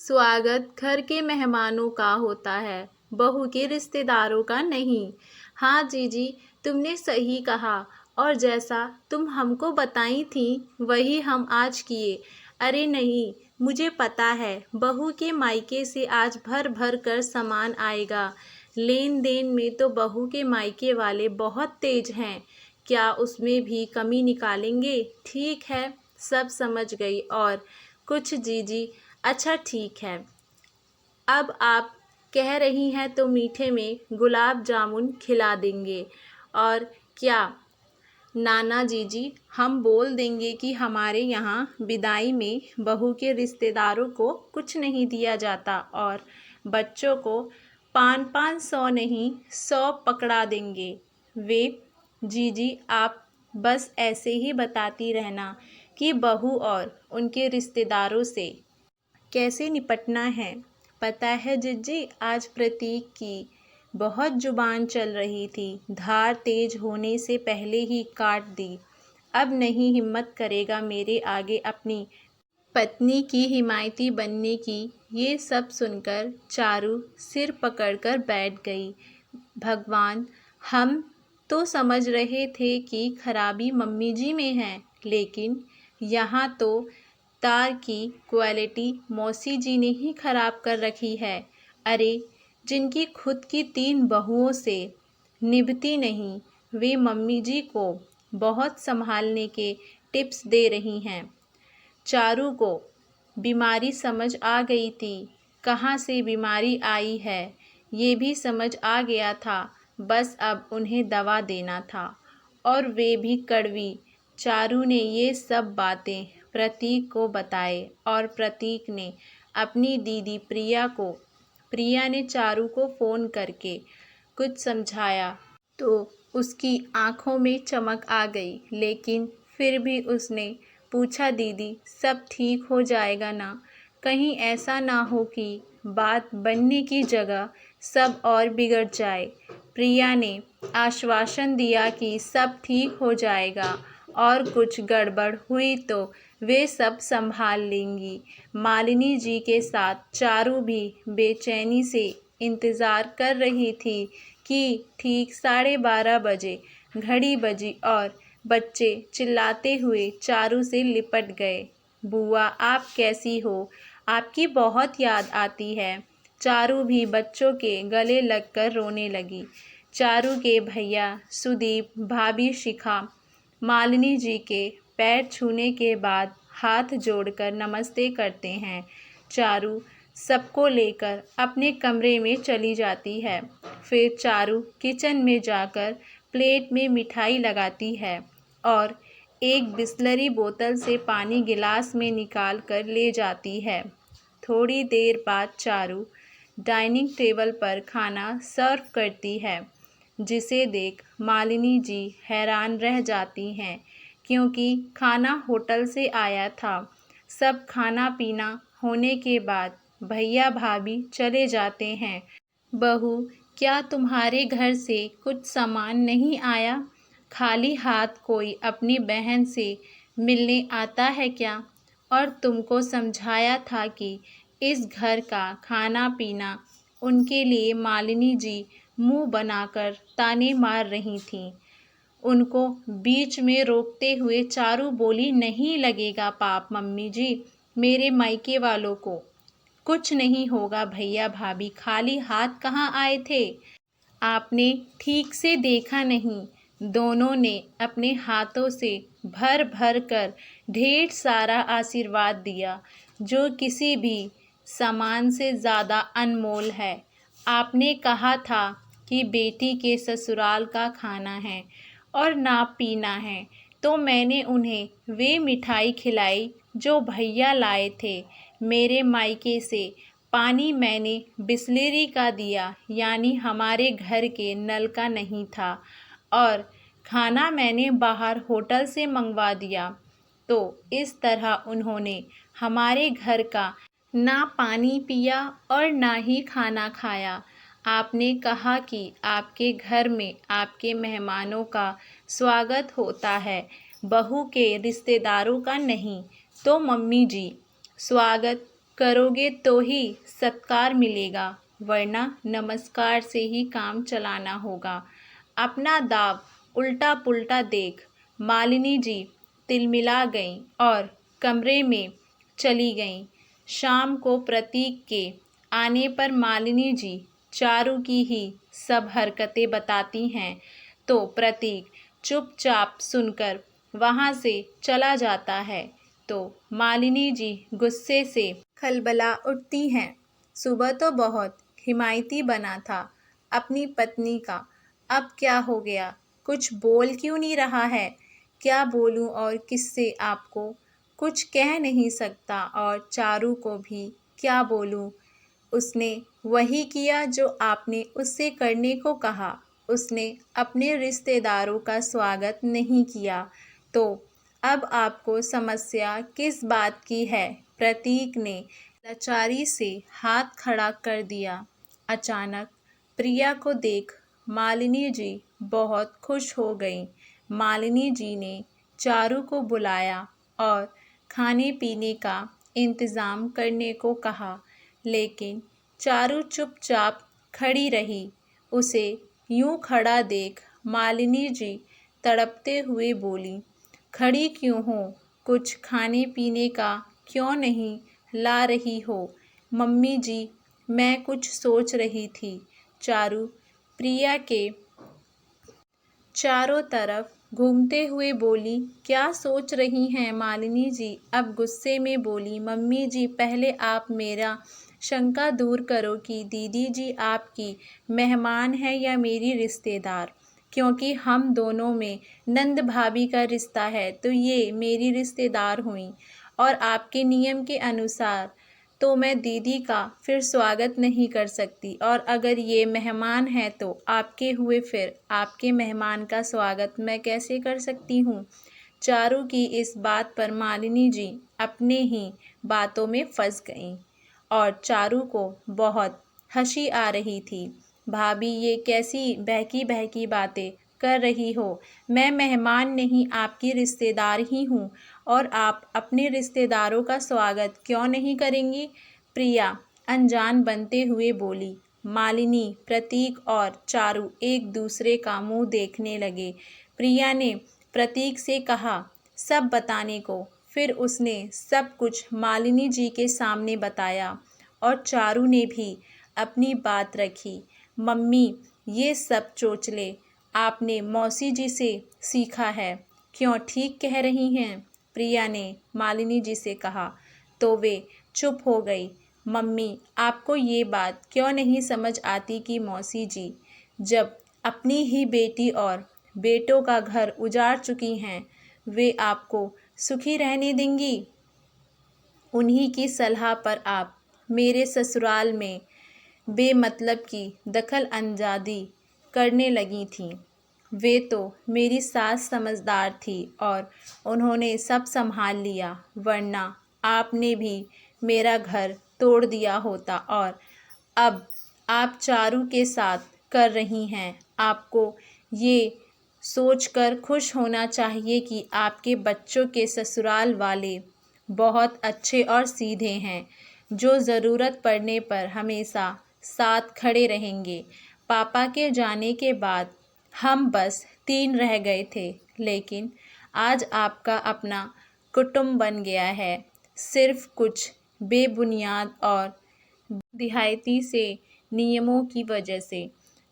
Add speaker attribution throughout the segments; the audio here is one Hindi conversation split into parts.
Speaker 1: स्वागत घर के मेहमानों का होता है, बहू के रिश्तेदारों का नहीं। हाँ जीजी, तुमने सही कहा। और जैसा तुम हमको बताई थी वही हम आज किए। अरे नहीं, मुझे पता है बहू के मायके से आज भर भर कर सामान आएगा। लेन देन में तो बहू के मायके वाले बहुत तेज हैं। क्या उसमें भी कमी निकालेंगे? ठीक है, सब समझ गई। और कुछ जीजी? अच्छा ठीक है। अब आप कह रही हैं तो मीठे में गुलाब जामुन खिला देंगे। और क्या नाना जीजी, हम बोल देंगे कि हमारे यहाँ विदाई में बहू के रिश्तेदारों को कुछ नहीं दिया जाता और बच्चों को 500 नहीं 100 पकड़ा देंगे। वे जीजी, आप बस ऐसे ही बताती रहना कि बहू और उनके रिश्तेदारों से कैसे निपटना है। पता है जिज्जी, आज प्रतीक की बहुत जुबान चल रही थी, धार तेज होने से पहले ही काट दी। अब नहीं हिम्मत करेगा मेरे आगे अपनी पत्नी की हिमायती बनने की। ये सब सुनकर चारू सिर पकड़कर बैठ गई। भगवान, हम तो समझ रहे थे कि खराबी मम्मी जी में है, लेकिन यहाँ तो तार की क्वालिटी मौसी जी ने ही खराब कर रखी है। अरे, जिनकी खुद की 3 बहुओं से निभती नहीं, वे मम्मी जी को बहुत संभालने के टिप्स दे रही हैं। चारू को बीमारी समझ आ गई थी, कहाँ से बीमारी आई है ये भी समझ आ गया था। बस अब उन्हें दवा देना था, और वे भी कड़वी। चारू ने ये सब बातें प्रतीक को बताए और प्रतीक ने अपनी दीदी प्रिया ने चारू को फ़ोन करके कुछ समझाया तो उसकी आंखों में चमक आ गई। लेकिन फिर भी उसने पूछा, दीदी सब ठीक हो जाएगा ना? कहीं ऐसा ना हो कि बात बनने की जगह सब और बिगड़ जाए। प्रिया ने आश्वासन दिया कि सब ठीक हो जाएगा और कुछ गड़बड़ हुई तो वे सब संभाल लेंगी। मालिनी जी के साथ चारू भी बेचैनी से इंतज़ार कर रही थी कि ठीक 12:30 बजे घड़ी बजी और बच्चे चिल्लाते हुए चारू से लिपट गए। बुआ, आप कैसी हो? आपकी बहुत याद आती है। चारू भी बच्चों के गले लगकर रोने लगी। चारू के भैया सुदीप, भाभी शिखा मालिनी जी के पैर छूने के बाद हाथ जोड़कर नमस्ते करते हैं। चारू सबको लेकर अपने कमरे में चली जाती है। फिर चारू किचन में जाकर प्लेट में मिठाई लगाती है और एक बिसलरी बोतल से पानी गिलास में निकाल कर ले जाती है। थोड़ी देर बाद चारू डाइनिंग टेबल पर खाना सर्व करती है, जिसे देख मालिनी जी हैरान रह जाती हैं, क्योंकि खाना होटल से आया था। सब खाना पीना होने के बाद भैया भाभी चले जाते हैं। बहू, क्या तुम्हारे घर से कुछ सामान नहीं आया? खाली हाथ कोई अपनी बहन से मिलने आता है क्या? और तुमको समझाया था कि इस घर का खाना पीना उनके लिए। मालिनी जी मुंह बनाकर ताने मार रही थीं। उनको बीच में रोकते हुए चारू बोली, नहीं लगेगा पाप मम्मी जी, मेरे मायके वालों को कुछ नहीं होगा। भैया भाभी खाली हाथ कहाँ आए थे? आपने ठीक से देखा नहीं, दोनों ने अपने हाथों से भर भर कर ढेर सारा आशीर्वाद दिया, जो किसी भी सामान से ज़्यादा अनमोल है। आपने कहा था कि बेटी के ससुराल का खाना है और ना पीना है, तो मैंने उन्हें वे मिठाई खिलाई जो भैया लाए थे मेरे मायके से। पानी मैंने बिसलेरी का दिया, यानी हमारे घर के नल का नहीं था, और खाना मैंने बाहर होटल से मंगवा दिया। तो इस तरह उन्होंने हमारे घर का ना पानी पिया और ना ही खाना खाया। आपने कहा कि आपके घर में आपके मेहमानों का स्वागत होता है, बहू के रिश्तेदारों का नहीं। तो मम्मी जी, स्वागत करोगे तो ही सत्कार मिलेगा, वरना नमस्कार से ही काम चलाना होगा। अपना दाव उल्टा पुल्टा देख मालिनी जी तिलमिला गईं और कमरे में चली गईं। शाम को प्रतीक के आने पर मालिनी जी चारू की ही सब हरकतें बताती हैं तो प्रतीक चुपचाप सुनकर वहाँ से चला जाता है तो मालिनी जी गुस्से से खलबला उठती हैं। सुबह तो बहुत हिमायती बना था अपनी पत्नी का, अब क्या हो गया? कुछ बोल क्यों नहीं रहा है? क्या बोलूं और किससे? आपको कुछ कह नहीं सकता और चारू को भी क्या बोलूं? उसने वही किया जो आपने उससे करने को कहा। उसने अपने रिश्तेदारों का स्वागत नहीं किया तो अब आपको समस्या किस बात की है? प्रतीक ने लाचारी से हाथ खड़ा कर दिया। अचानक प्रिया को देख मालिनी जी बहुत खुश हो गईं। मालिनी जी ने चारू को बुलाया और खाने पीने का इंतज़ाम करने को कहा, लेकिन चारू चुपचाप खड़ी रही। उसे यूं खड़ा देख मालिनी जी तड़पते हुए बोली, खड़ी क्यों हो? कुछ खाने पीने का क्यों नहीं ला रही हो? मम्मी जी, मैं कुछ सोच रही थी। चारू प्रिया के चारों तरफ घूमते हुए बोली, क्या सोच रही हैं मालिनी जी? अब गुस्से में बोली, मम्मी जी पहले आप मेरा शंका दूर करो कि दीदी जी आपकी मेहमान है या मेरी रिश्तेदार, क्योंकि हम दोनों में नंद भाभी का रिश्ता है तो ये मेरी रिश्तेदार हुई और आपके नियम के अनुसार तो मैं दीदी का फिर स्वागत नहीं कर सकती और अगर ये मेहमान है तो आपके हुए फिर आपके मेहमान का स्वागत मैं कैसे कर सकती हूँ? चारू की इस बात पर मालिनी जी अपने ही बातों में फंस गईं और चारू को बहुत हंसी आ रही थी। भाभी ये कैसी बहकी बहकी बातें कर रही हो? मैं मेहमान नहीं आपकी रिश्तेदार ही हूँ और आप अपने रिश्तेदारों का स्वागत क्यों नहीं करेंगी? प्रिया अनजान बनते हुए बोली। मालिनी, प्रतीक और चारू एक दूसरे का मुंह देखने लगे। प्रिया ने प्रतीक से कहा सब बताने को। फिर उसने सब कुछ मालिनी जी के सामने बताया और चारू ने भी अपनी बात रखी। मम्मी, ये सब चोचले आपने मौसी जी से सीखा है, क्यों ठीक कह रही हैं? प्रिया ने मालिनी जी से कहा तो वे चुप हो गई। मम्मी, आपको ये बात क्यों नहीं समझ आती कि मौसी जी जब अपनी ही बेटी और बेटों का घर उजाड़ चुकी हैं, वे आपको सुखी रहने देंगी? उन्हीं की सलाह पर आप मेरे ससुराल में बेमतलब की दखल अंदाज़ी करने लगी थीं। वे तो मेरी सास समझदार थी और उन्होंने सब संभाल लिया, वरना आपने भी मेरा घर तोड़ दिया होता और अब आप चारू के साथ कर रही हैं। आपको ये सोचकर खुश होना चाहिए कि आपके बच्चों के ससुराल वाले बहुत अच्छे और सीधे हैं, जो ज़रूरत पड़ने पर हमेशा साथ खड़े रहेंगे। पापा के जाने के बाद हम बस 3 रह गए थे, लेकिन आज आपका अपना कुटुंब बन गया है। सिर्फ कुछ बेबुनियाद और दिहायती से नियमों की वजह से।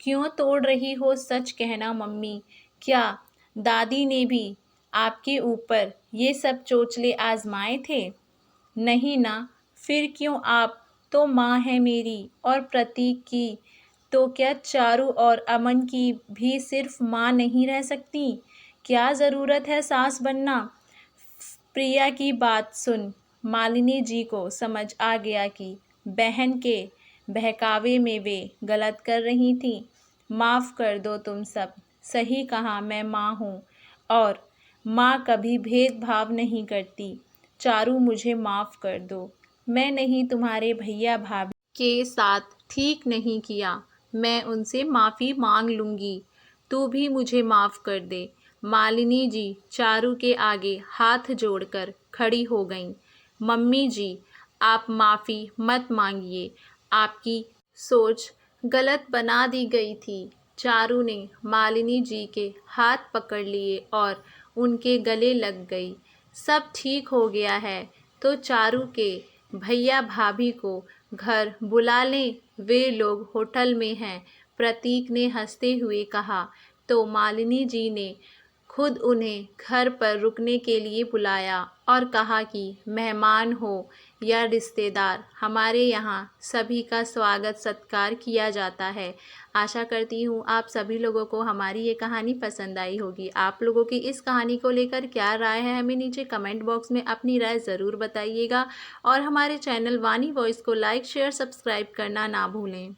Speaker 1: क्यों तोड़ रही हो? सच कहना मम्मी, क्या दादी ने भी आपके ऊपर ये सब चोचले आजमाए थे? नहीं ना, फिर क्यों? आप तो माँ है मेरी और प्रतीक की, तो क्या चारू और अमन की भी सिर्फ माँ नहीं रह सकती? क्या ज़रूरत है सास बनना? प्रिया की बात सुन मालिनी जी को समझ आ गया कि बहन के बहकावे में वे गलत कर रही थी। माफ़ कर दो तुम सब, सही कहा, मैं माँ हूँ और माँ कभी भेदभाव नहीं करती। चारू, मुझे माफ़ कर दो, मैं नहीं तुम्हारे भैया भाभी के साथ ठीक नहीं किया, मैं उनसे माफ़ी मांग लूँगी, तू भी मुझे माफ़ कर दे। मालिनी जी चारू के आगे हाथ जोड़कर खड़ी हो गईं। मम्मी जी, आप माफ़ी मत मांगिए, आपकी सोच गलत बना दी गई थी। चारू ने मालिनी जी के हाथ पकड़ लिए और उनके गले लग गई। सब ठीक हो गया है तो चारू के भैया भाभी को घर बुला लें, वे लोग होटल में हैं, प्रतीक ने हंसते हुए कहा। तो मालिनी जी ने खुद उन्हें घर पर रुकने के लिए बुलाया और कहा कि मेहमान हो या रिश्तेदार, हमारे यहाँ सभी का स्वागत सत्कार किया जाता है। आशा करती हूँ आप सभी लोगों को हमारी ये कहानी पसंद आई होगी। आप लोगों की इस कहानी को लेकर क्या राय है, हमें नीचे कमेंट बॉक्स में अपनी राय ज़रूर बताइएगा और हमारे चैनल वानी वॉइस को लाइक शेयर सब्सक्राइब करना ना भूलें।